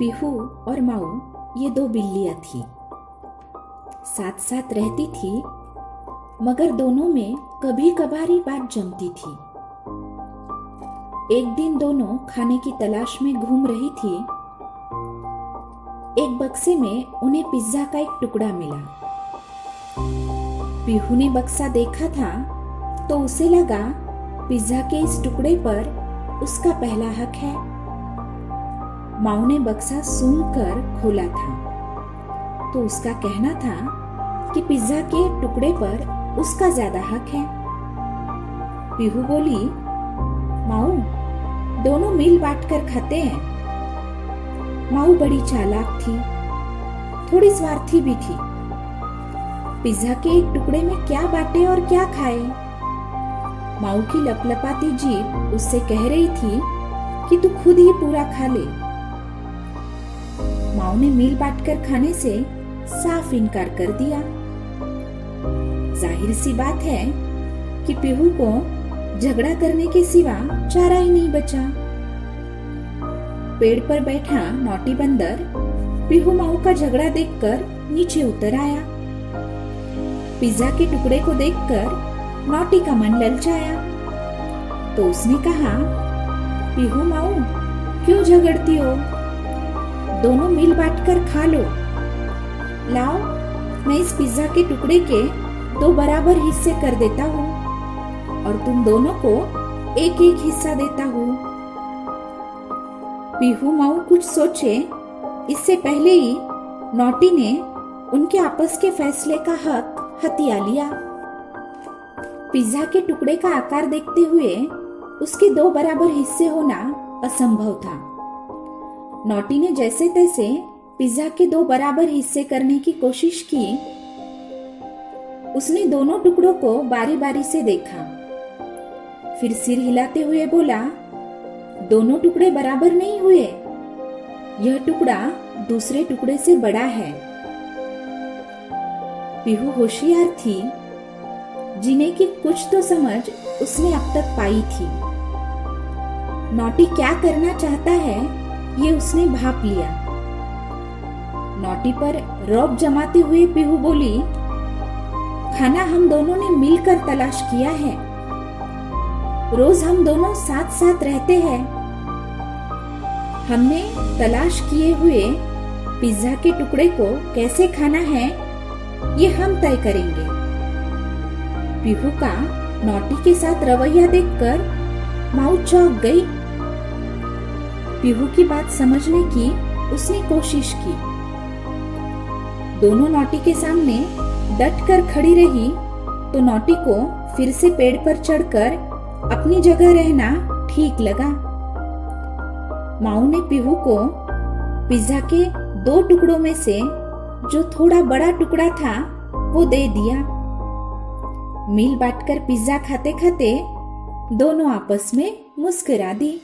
पीहू और माऊ ये दो बिल्लियां थी। साथ साथ रहती थी, मगर दोनों में कभी कभार ही बात जमती थी। एक दिन दोनों खाने की तलाश में घूम रही थी। एक बक्से में उन्हें पिज्जा का एक टुकड़ा मिला। पीहू ने बक्सा देखा था तो उसे लगा पिज्जा के इस टुकड़े पर उसका पहला हक है। माऊ ने बक्सा सूंघकर खोला था तो उसका कहना था कि पिज्जा के टुकड़े पर उसका ज्यादा हक है। पीहू बोली, माऊ दोनों मिल बांट कर खाते हैं। माऊ बड़ी चालाक थी, थोड़ी स्वार्थी भी थी। पिज्जा के एक टुकड़े में क्या बांटे और क्या खाए। माऊ की लपलपाती जीभ उससे कह रही थी कि तू खुद ही पूरा खा ले। माऊ ने मिल बांटकर खाने से साफ इनकार कर दिया। जाहिर सी बात है कि पीहू को झगड़ा करने के सिवा चारा ही नहीं बचा। पेड़ पर बैठा नोटी बंदर पीहू माऊ का झगड़ा देखकर नीचे उतर आया। पिज्जा के टुकड़े को देखकर नोटी का मन ललचाया तो उसने कहा, पीहू माऊ क्यों झगड़ती हो? दोनों मिल बांटकर खा लो। लाओ, मैं इस पिज्जा के टुकड़े के 2 बराबर हिस्से कर देता हूँ और तुम दोनों को एक एक हिस्सा देता हूँ। पीहू माऊ कुछ सोचे इससे पहले ही नोटी ने उनके आपस के फैसले का हक हथिया लिया। पिज्जा के टुकड़े का आकार देखते हुए उसके 2 बराबर हिस्से होना असंभव था। नोटी ने जैसे तैसे पिज्जा के 2 बराबर हिस्से करने की कोशिश की। उसने दोनों टुकड़ों को बारी बारी से देखा, फिर सिर हिलाते हुए बोला, दोनों टुकड़े बराबर नहीं हुए। यह टुकड़ा दूसरे टुकड़े से बड़ा है। पीहू होशियार थी, जीने की कुछ तो समझ उसने अब तक पाई थी। नोटी क्या करना चाहता है ये उसने भाप लिया। नोटी पर रौब जमाते हुए पीहू बोली, खाना हम दोनों ने मिलकर तलाश किया है। रोज हम दोनों साथ साथ रहते हैं। हमने तलाश किए हुए पिज्जा के टुकड़े को कैसे खाना है ये हम तय करेंगे। पीहू का नोटी के साथ रवैया देखकर माऊ चौंक गई। पीहू की बात समझने की उसने कोशिश की। दोनों नोटी के सामने डट कर खड़ी रही तो नोटी को फिर से पेड़ पर चढ़कर अपनी जगह रहना ठीक लगा। माऊ ने पीहू को पिज्जा के 2 टुकड़ों में से जो थोड़ा बड़ा टुकड़ा था वो दे दिया। मिल बांटकर पिज्जा खाते खाते दोनों आपस में मुस्कुरा दी।